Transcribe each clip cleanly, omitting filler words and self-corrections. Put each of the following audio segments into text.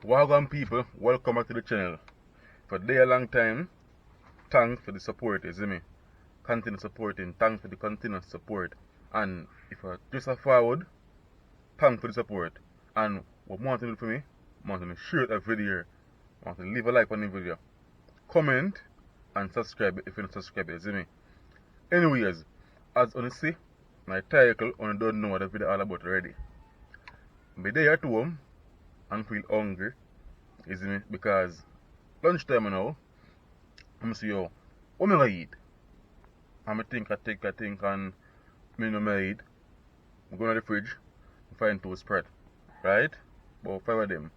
Welcome people, welcome back to the channel. For a long time, thanks for the support, you see me? Continue supporting, thanks for the continuous support. And if you just a forward, thanks for the support. And what you want to do for me, I want to share that video, I want to leave a like on the video, comment and subscribe if you're not subscribed, you see me? Anyways, as you see, my title, you don't know what the video all about already. I'm there at home and feel hungry, you see me? Because lunchtime now, I'm say, yo, what am I gonna eat? And I think and me no me eat. I go to the fridge, I find two Sprat, right? About 5 of them.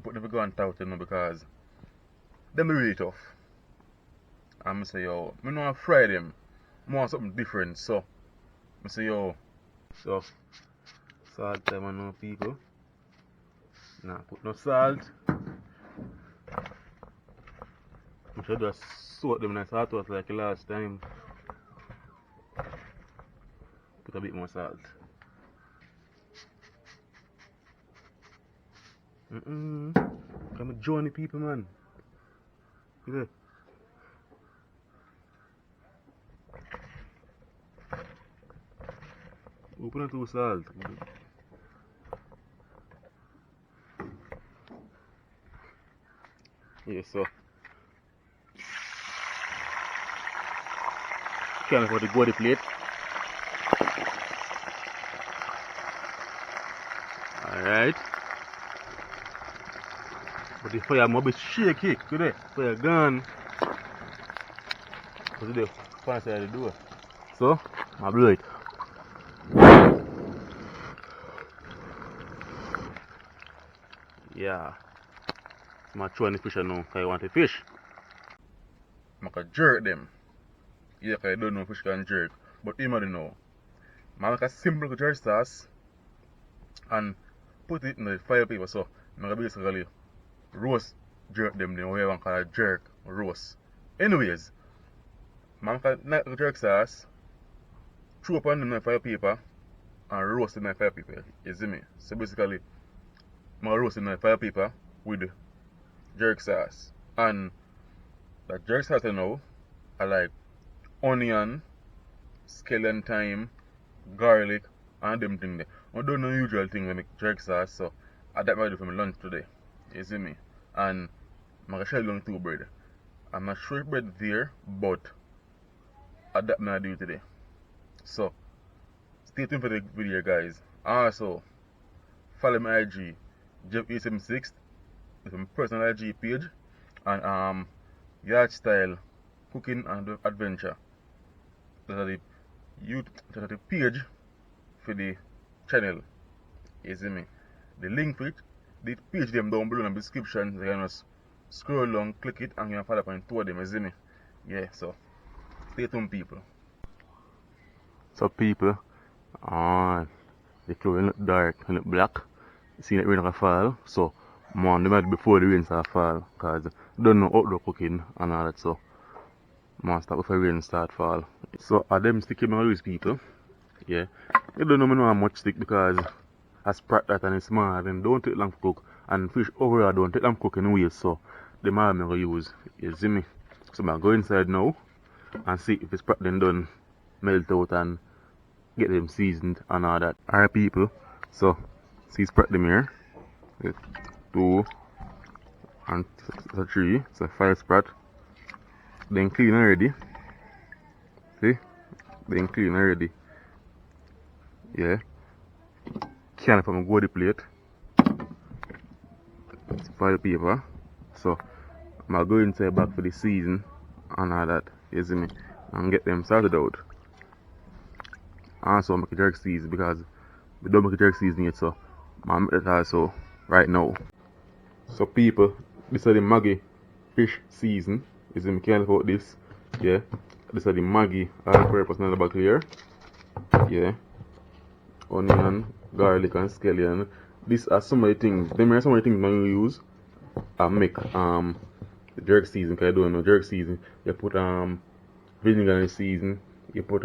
Put them go on top you know, because them really tough. And I say, yo, I don't want to fry them. I want something different, so I say, yo, so salt time I know people. Nah, put no salt. I should just soak them nice hot water like last time. Put a bit more salt. Come join the people, man. Yeah. Open it to salt. Yeah, so. Can't afford to go the plate. Alright. But the fire might be shaky today. Fire gone. What's the fire side of the door? So, I blow it. Yeah. I'm throwing the fish now because I want the fish. I can jerk them. Yeah, because I don't know fish can jerk. But you might know. I make a simple jerk sauce and put it in the fire paper. So, I can basically roast jerk them, the way I want to jerk roast. Anyways, I make a jerk sauce, throw up on the fire paper and roast in the fire paper. You see me? So basically, I roast in the fire paper with jerk sauce. And that jerk sauce now, I like onion, scallion thyme, garlic, and them things there. I don't know usual thing when I make jerk sauce, so I that might do for my lunch today. You see me? And I'm gonna shell down 2 bread. I'm not sure bread there, but I that I do today. So stay tuned for the video, guys. Also, follow my IG, Jeff876, it's my personal IG page, and yard style cooking and adventure. That are the page for the channel. You see me? The link for it, the page them down below in the description. You can just scroll down, click it, and you can follow up on 2 of them. You see me? Yeah, so stay tuned, people. So people, the clothes look dark and look black. You see that rain gonna fall, so man, they might before the rain start fall, cause don't know outdoor cooking and all that. So man, start before rain start fall. So are them sticky memories, people? Yeah, you don't know me know how much stick because I Sprat that and it's small and don't take long to cook, and fish overall don't take long to cook anyway. So the man I'm gonna use, you see me? So I'm gonna go inside now and see if the Sprat then done melt out and get them seasoned and all that. Alright people, so see Sprat them here. 2 and 3, so 5 Sprat. Then clean already. See? Then clean already. Yeah. Can from go the plate. It's file paper. So I'm gonna go inside back for the season and all that. You see me? And get them started out. Also make a jerk season because we don't make a jerk season yet, so I'm make that also right now. So people, this is the Maggi fish season. You see me? Can't about this. Yeah. This is the Maggi all-purpose in the back here. Yeah. Onion, garlic and scallion. These are some of the things. Them are some of the things you use and make the jerk season. Cause I don't know jerk season. You put vinegar in the season. You put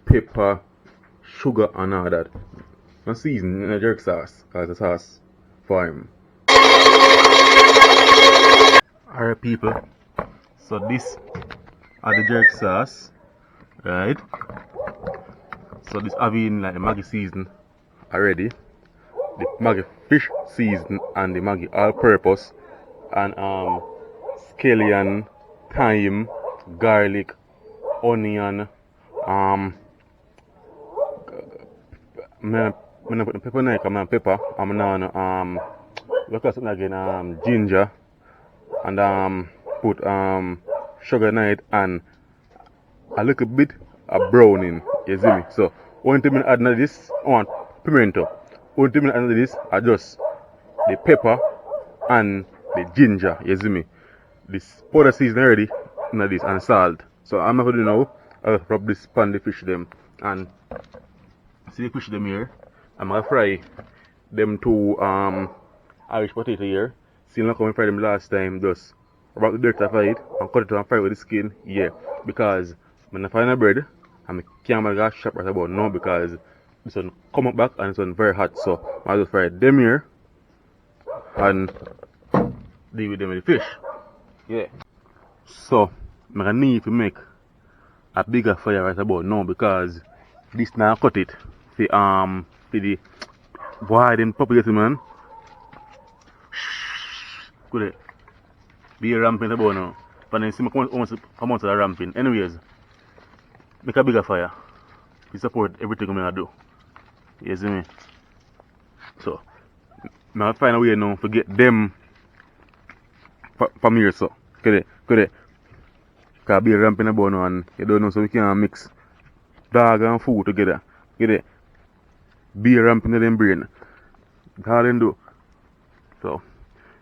pepper, sugar and all that. not seasoned in a jerk sauce, because the sauce for him. Alright people, so this are the jerk sauce, right? So this having like the Maggi season already, the Maggi fish season and the Maggi all purpose, and scallion, thyme, garlic, onion, I'm gonna put the pepper neck and pepper, I'm gonna look at something again, ginger, and put sugar in it and a little bit of browning, you see me? So one thing I add to this, I want pimento. One thing I add to this, I just the pepper and the ginger, you see me? This powder season already in this and salt. So I'm going to do now, I'll rub this pan the fish them and see the fish them here. I'm gonna fry them two Irish potato here. See like how I fried them last time, just rub the dirt off of it and cut it and fry with the skin, yeah. Because when I find a bread, I'm can't go shop right about now because this one come up back and this one very hot. So I'll just fry them here and deal with them with the fish. Yeah. So I'm gonna need to make a bigger fire right about now because this now cut it for the boy them propagate man. Good. Be a ramping about now. But then see me come out to the ramping. Anyways, make a bigger fire. To support everything I'm gonna do. You see me? So I'm gonna find a way now to get them from here so. Could it? Cause be a ramping about now and you don't know so we can mix dog and food together. Get it? Be a ramping in them brain. That's all they do. So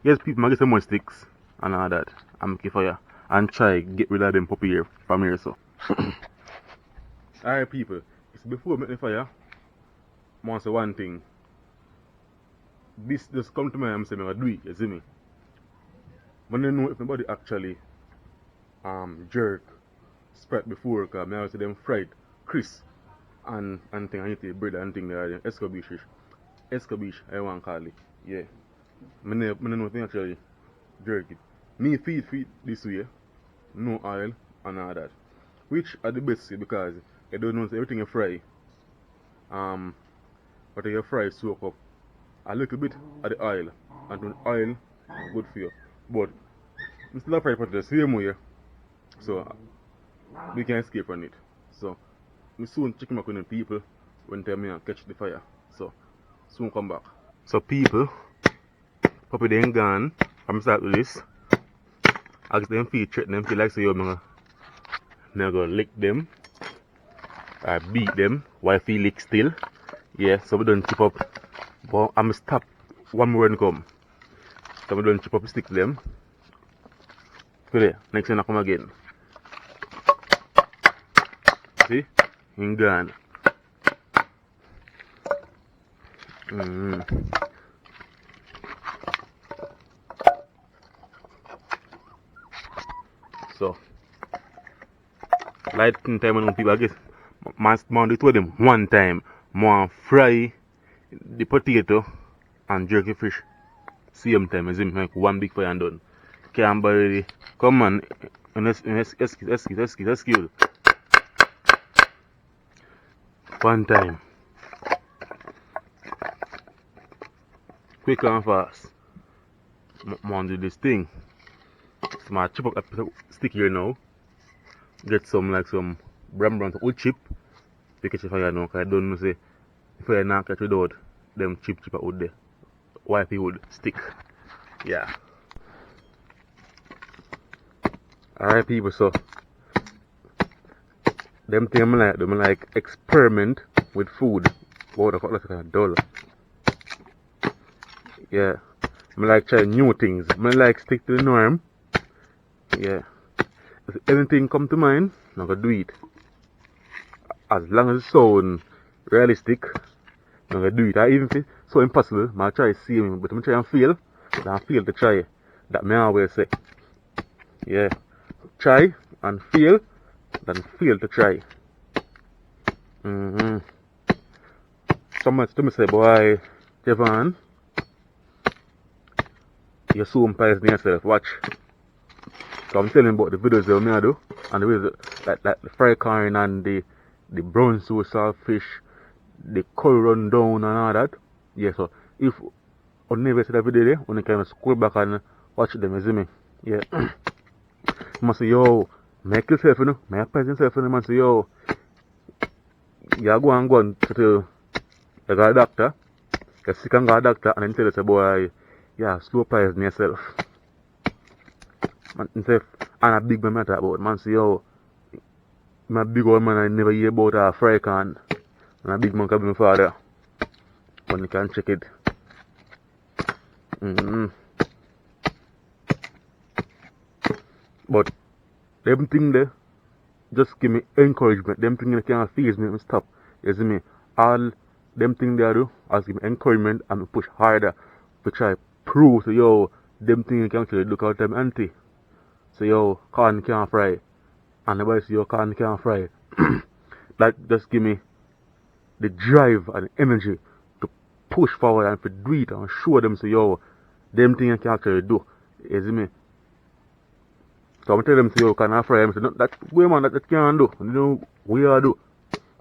yes people, I get some more sticks and all that. I'm making fire and try get rid of them puppy here from here so. Alright people, it's before I make the fire, I want to say one thing. This just come to me and I'm saying I'm gonna do it, you see me? But I don't know if nobody actually jerk Sprat before because I see them fried crisp and thing and you bread and thing there escabeche I want to call it. Yeah. I don't know if they actually jerk it. Me feed this way, no oil and all that. Which are the best because you don't know everything you fry. But you fry soak up a little bit of the oil and the oil is good for you. But I'm still fry potato the same way. So we can escape from it. So we soon check back with the people when tell me I catch the fire. So soon come back. So people, puppy they ain't gone. I'm start with this. I guess them feel threaten them feel like so you're gonna lick them or beat them while feel lick still. Yeah, so we don't chip up. But I'm gonna stop one more and come. So we don't chip up stick to them. Today, next time I come again. See? In gone. So light in time when people I guess man do it with them one time. Man fry the potato and jerk the fish. Same time as him make one big fire and done. Can't bury come on and excuse. One time. Quick and fast. Man do this thing. So I chip up a stick here now. Get some brown wood chip. To catch the fire now, because I don't know say if I not catch without them chip wood there. Wipey wood stick. Yeah. Alright people, so them thing I like experiment with food. Wow, the cutlass is kind of dull. Yeah. I like try new things. I like stick to the norm. Yeah. If anything come to mind, I'm gonna do it. As long as it sounds realistic, I'm gonna do it. I even feel so impossible, I try to see me, but I'm trying to fail. But I fail to try. That me always say. Yeah. Try and fail, then fail to try. Someone to me say, boy, Javon, you soon poison yourself, watch. So I'm telling you about the videos that I do, and the videos like the fry corn and the brown sauce fish, the curry run down and all that. Yeah, so if you never see that video there, you can scroll back and watch them, you see me? Yeah. You must say, yo, make yourself, you know, make yourself, you know, man say, yo, you go and to you got a doctor, you're sick and got a doctor, and then tell us, boy, yeah, slow poison yourself. Man, say, and a big man matter about, man say, yo, I'm a big old man, I never hear about a fry can, and a big man can be my father, when you can check it. But them things there just give me encouragement. Them things that can't phase me and stop. You see me? All them things they do as give me encouragement and me push harder to try prove to yo them things can actually look out them auntie. So yo corn can't fry. And everybody say yo corn can't fry. That just give me the drive and energy to push forward and to do it and show them so yo them things can actually do. You see me? So I'm telling them, say, yo, can I fry? I say, no, that's way man that can't do. You know, we are do.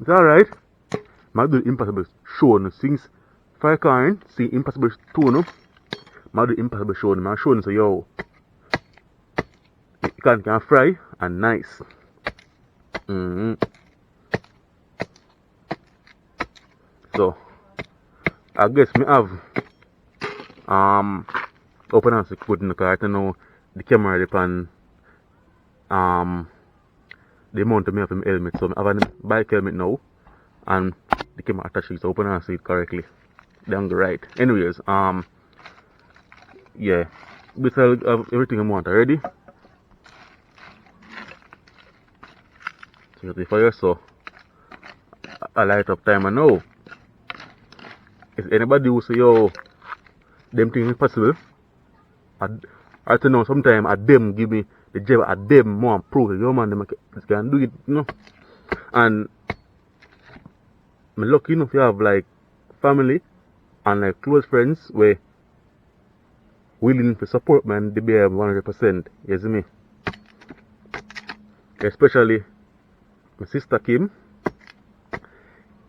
It's alright. I do the impossible show no things. Fry corn, see impossible too, no? I do the impossible show no. I'm showing them, so yo, you can fry and nice. So, I guess me have open and put in the car to know the camera depend the amount of me have my helmet. So I have a bike helmet now and the camera attached to it, so open and see it correctly down the right. Anyways, yeah, this I have everything I want already. So the fire, so I light up timer now. If anybody who say yo them things impossible, I don't know, sometimes at them give me the job at them more and prove yo man them can do it, you know. And I'm lucky enough to have like family and like close friends where willing to support me and they be 100%. You see me? Especially my sister Kim.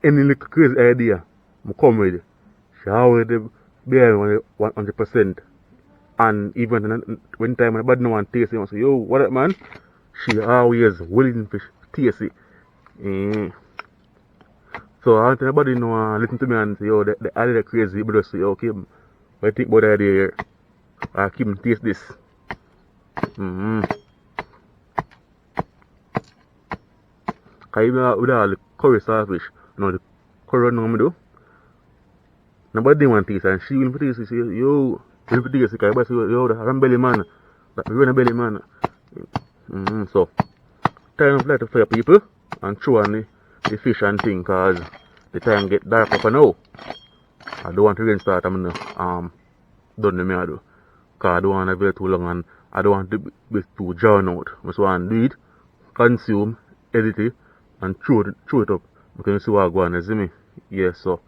Any little crazy idea I come with, she always be 100%. And even when time when no one taste it, I say, yo, what up man? She always willing to taste it. So I want everybody know listen to me and say, yo, the idea crazy, but just say, yo, Kim, what do you think about the idea here? Kim, taste this. Cause even with all the curry saltfish, you know, the curry run I do, nobody want taste, and she will taste it, say, yo, will taste it, because everybody say, yo, that run belly man, that run a belly man. So, time of light for people, and throw on the fish and thing, cause the time get dark up now. I don't want to rain start, I'm done the me I do. Cause I don't want to be too long and I don't want to be too drawn out. I just want to do it, consume, edit it, and throw it up. You can see what I go on, you see me? Yeah, so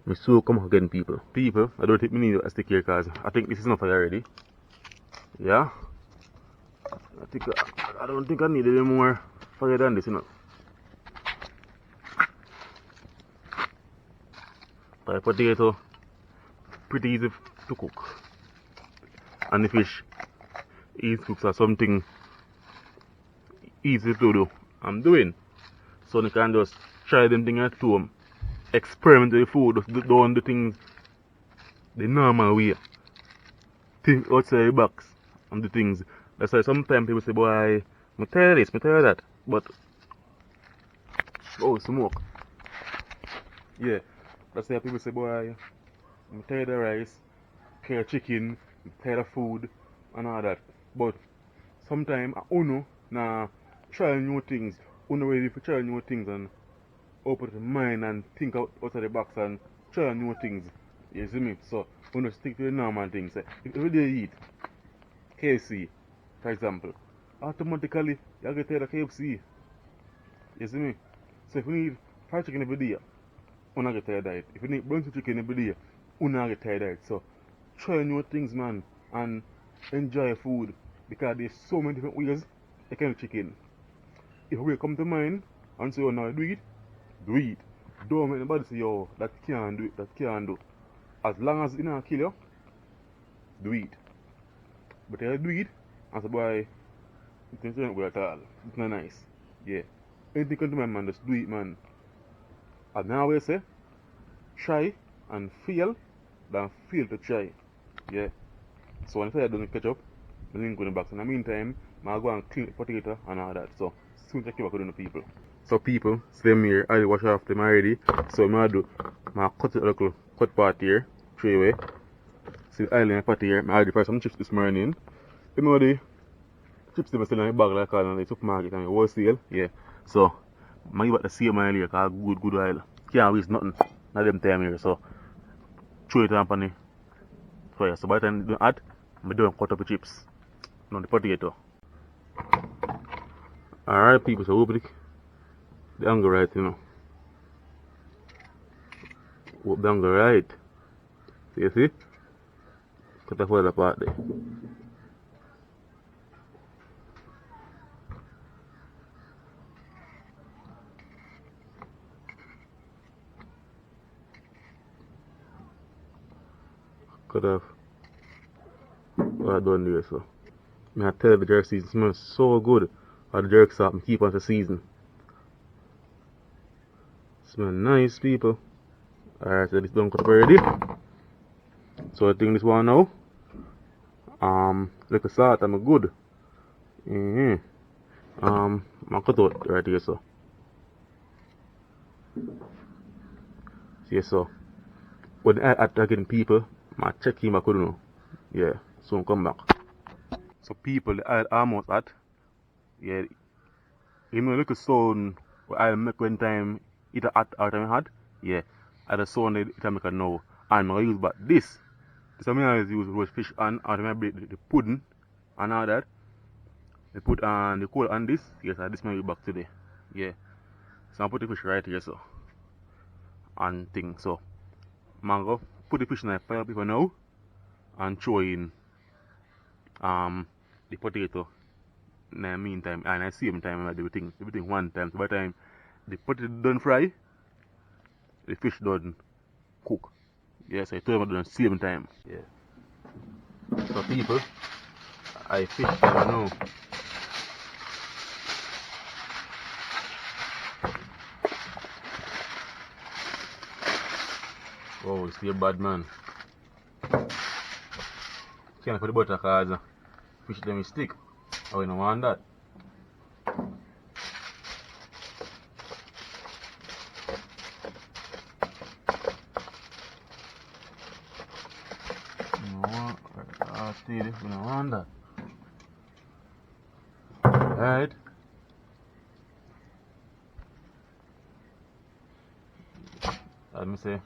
me so come again people. People, I don't think me need a stick here cause I think this is enough already. Yeah? I don't think I need any more fire than this, you know. The potato, pretty easy to cook. And the fish, easy cooks are something easy to do. I'm doing. So you can just try them things at home. Experiment with the food, just do the things the normal way. Think outside the box and the things. That's why sometimes people say, boy, I'm tired of this, I'm tired of that. But, oh, smoke. Yeah, that's why people say, boy, I'm tired of rice, tired of chicken, I'm tired of food, and all that. But, sometimes, I uno, nah, try new things. Uno ready to try new things and open the mind and think outside the box and try new things. You see me? So, uno stick to the normal things. If every day you eat KFC, for example, automatically you get tired of KFC. You see me? So if you need fried chicken every day, una get tired of it. If you need brunch chicken every day, una get tired of it. So try new things, man, and enjoy food because there's so many different ways you can do chicken. If a way come to mind and say, oh, now do it, do it. Don't make anybody say, yo, that can't do it, that can't do. As long as it don't kill you, do it. But if you do it, and say, boy, it ain't good at all. It's not nice. Yeah. Anything come to mind, man, just do it, man. As I always say, try and fail than fail to try. Yeah. So when I say I don't catch up, the link in the box. In the meantime, I'll go and clean the potato and all that. So soon check back with the people. So people, same here, I wash off them already. So I'm gonna do my cut a little cut part here, tray away. See the island part here, I already fried some chips this morning. You know the chips they still in the bag like all in the supermarket and the wholesale. Yeah. So I give it the same oil here because good oil. Can't waste nothing. Not them time here. So throw it on the fire. So by the time you do add, I'm doing cut up the chips. No, the potato. Alright people, so hope the angle right, you know. Hope the angle right. See you see? Cut the further part there. Cut off what I done there, so. I tell you the jerk season smells so good. Or the jerk sauce, keep on the season. Smell nice, people. Alright, so this done cut up already. So I think this one now. Like the salt, I'm good. I cut out right here, so. See, so. When I attacking people, I check him, I couldn't know. Yeah, soon come back. So people, the oil almost at. Yeah, you know, look at sound what I make when time it at or time hot. Yeah, at the sound it I make a now. And I use but this. This I always use roast fish and I break the pudding and all that. They put on the coal on this. Yes, this may be back today. Yeah. So I put the fish right here so. And thing so. Mango put the fish in the fire paper now and throw in the potato in the meantime and at the same time I do everything one time. So by the time the potato done fry, the fish done cook. Yes, I told them at the same time. Yeah. So people, I fish I know. Oh, it's still bad man. Can't put the butter because fish them stick. Oh, you don't want that. You don't want that. Right? Let me say,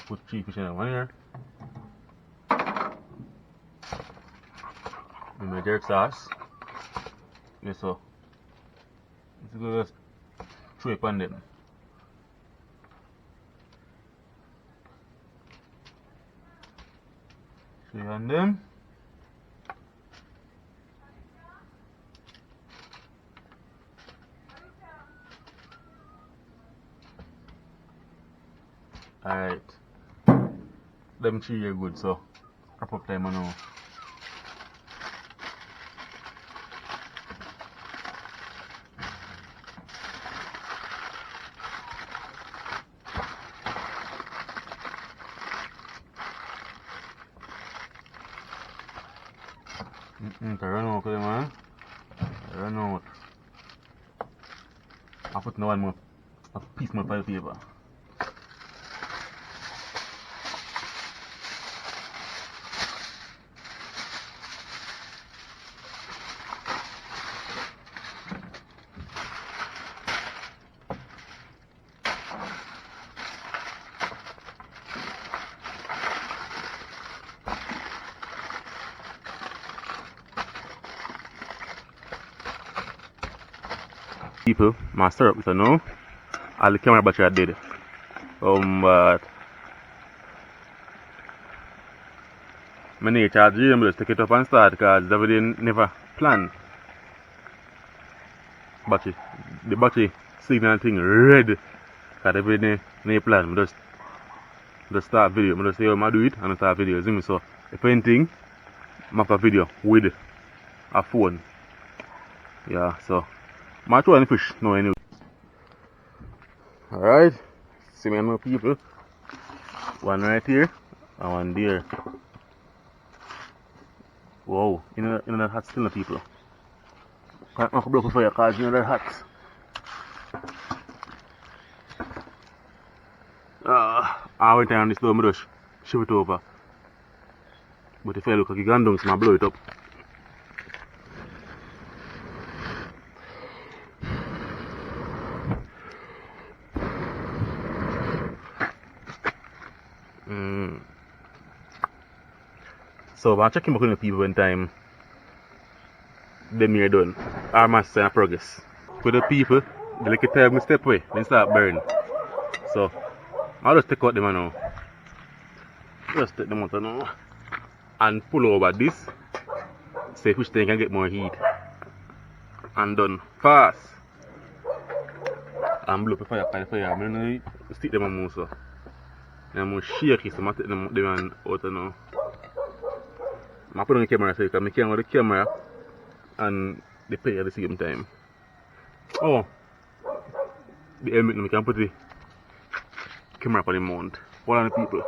put 3 fish in one here. With my jerk sauce. Yeah, so it's good to throw it on them. Throw it on them. Alright. Them 3 are good, so wrap up time now. Run out, man. Run out. I put no one more, a piece more pile paper. People, my syrup is a no, all the camera battery are dead. But I need to charge it, just take it up and start because the video never planned. Battery, the battery signal thing red because every day no plan. I just start video. I just say how I do it and I start video. See me? So if anything, I make a video with a phone. Yeah, so I'm trying to fish now anyway. Alright, see me and my people. One right here and one there. Wow, you know that hot still, people. Can't knock block fire because you know that hot. I went down this door, I just shove it over. But if I look like a gun down, so I blow it up. So I'm checking back on the people one time them here done. Our master in progress. For the people, they like a time step away, then start burn. So I'll just take out them now. Just take them out now. And pull over this. So fish tank can get more heat. And done fast. And blow up the fire, I'm going to stick them on more so. I'm going to shake it so I take them out now. I put on the camera so you can make it on the camera and the play at the same time. Oh, the helmet, we can put the camera up on the mount. What are the people?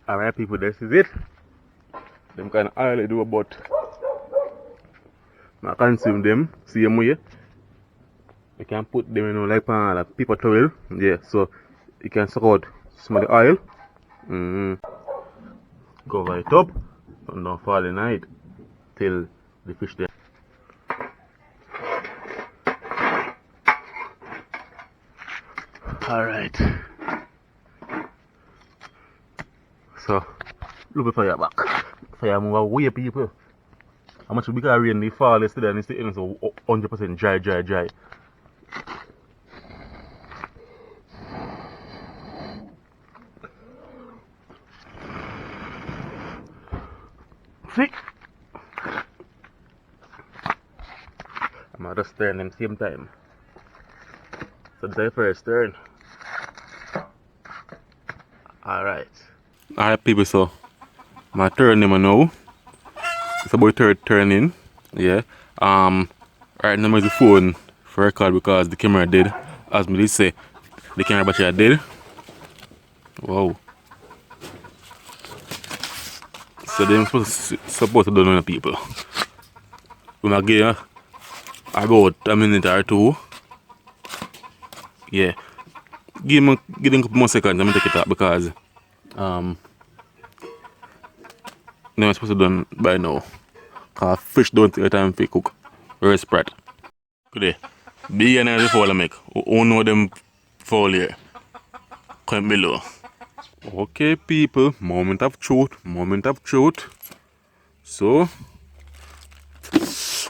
Alright people, this is it. Them kind of oil I do about I consume them, same way. You can put them in like a paper towel, yeah, so you can suck out some of the oil. Cover it up and don't fall in night till the fish there. Alright. So look for your back. Fire move away people. How much we got rain the fall yesterday and it's still so 100% dry. See? I'm gonna just turn them same time. So the first turn. Alright. Alright people, so my turn them now. It's about third turn in. Yeah. Right now is the phone for record because the camera dead. As me did say, the camera battery are dead. Wow. So they're supposed to do none of people. When I give about a minute or two. Yeah. Give them a couple more seconds, I'm gonna take it out because they're supposed to be done by now. Cause fish don't take time to cook. Where's Sprat? Good day. Big and the fall I make. Who know them fall here? Comment below. Okay people, moment of truth. So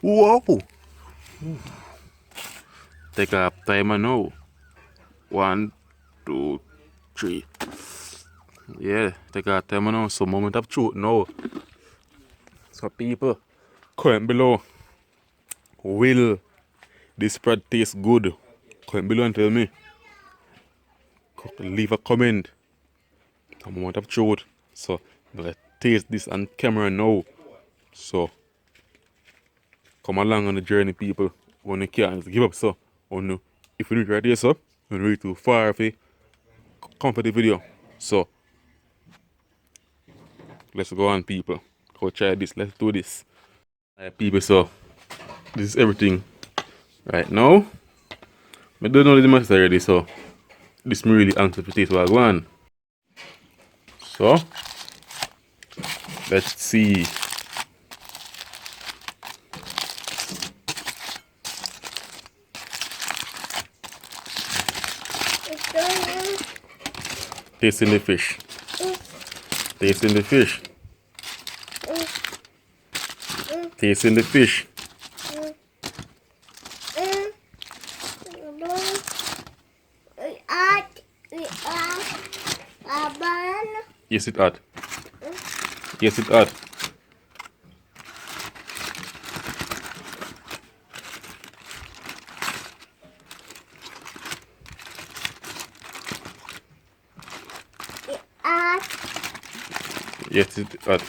whoa. Take a timer now. 1, 2, 3. Yeah, take a timer now. So moment of truth now. So people, comment below. Will this spread taste good? Comment below and tell me. Leave a comment. A moment of truth. So let's taste this on camera now. So come along on the journey, people. When you can't give up, so if you do it right here, so you're really too far if you come for the video. So let's go on, people. Go try this. Let's do this. Alright, people. So this is everything Right now, I don't know the masses already, so this me really anxious to taste what I go on. So let's see. Tasting the fish. Tasting the fish. Tasting the fish. Yes, it hot. Yes, it hot. Yes, it hot.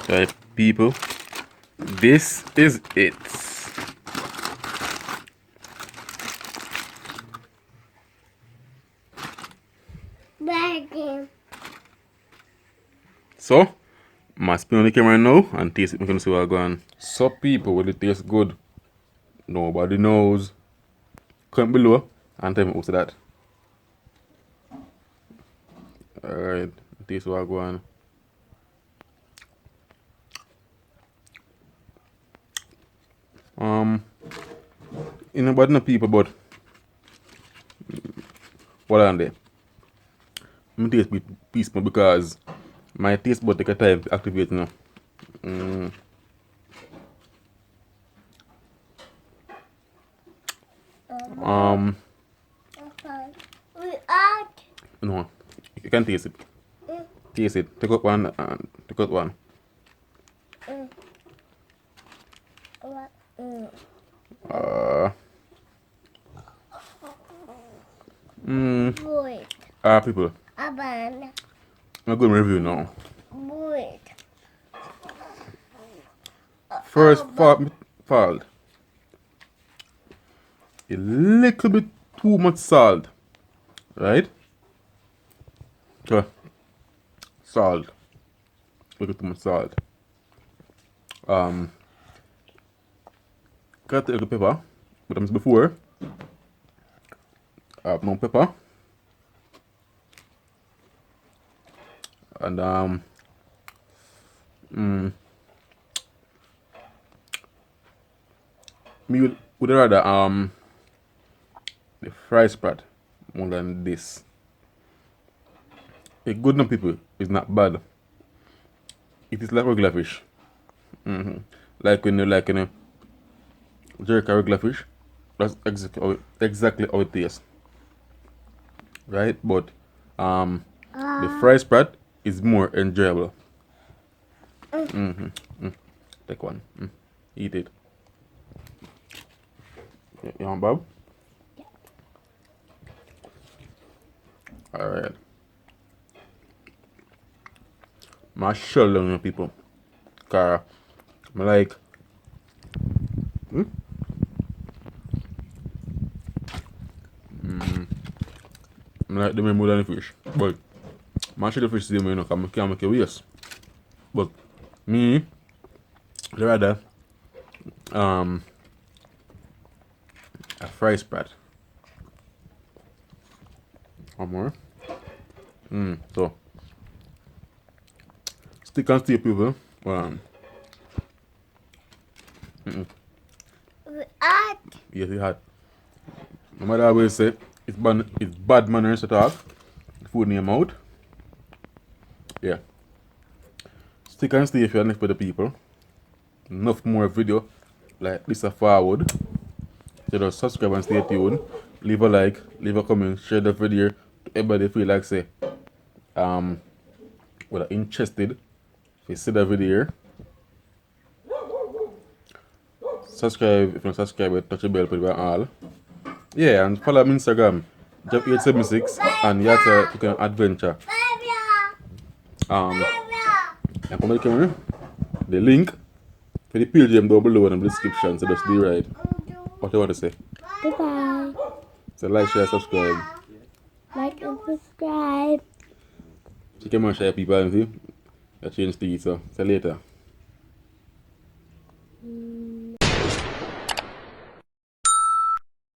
Right, people, this is it. So, my spin on the camera now and taste it. I'm gonna see what I go on. So, people, will it taste good? Nobody knows. Comment below and tell me what's that. Alright, taste what I go on. You know, but not people, but what on there? I'm taste piece more because my taste bud take a time to activate now. No, you can taste it. Taste it. Take out one and take out one. People. I'm going to review now. First fault, a little bit too much salt, right? Salt, a little too much salt. Got a little pepper, but I'm before. No pepper, and me would rather the fry Sprat more than this. A good enough people is not bad. It is like regular fish. Like when you jerk a regular fish, that's exactly how it tastes. Right? But the fry Sprat is more enjoyable. Take one. Eat it. You want Bob? Yeah. Alright. My shell down, people. Cause I like I like the more than the fish. But my shell fish is the way, cause I can't make a waste. But me I'd rather a fry Sprat. One more. So stick and stay, people. Yes, it hot. My mother always say it's bad manners to talk food in your mouth. Yeah. Stick and stay if you're next for the people. Enough more video like this forward. So just subscribe and stay tuned. Leave a like, leave a comment, share the video to everybody feel like say well interested if you see the video. Subscribe if you don't subscribe, touch the bell put it on all. Yeah, and follow me on Instagram, Jeff876 and Yata Cooking Adventure. And come on the camera. The link for the page down below in the description, so just be right. What do you want to say? Goodbye. So like, share, subscribe. Like and subscribe. Chicken man share people, see? I change the so. See you later.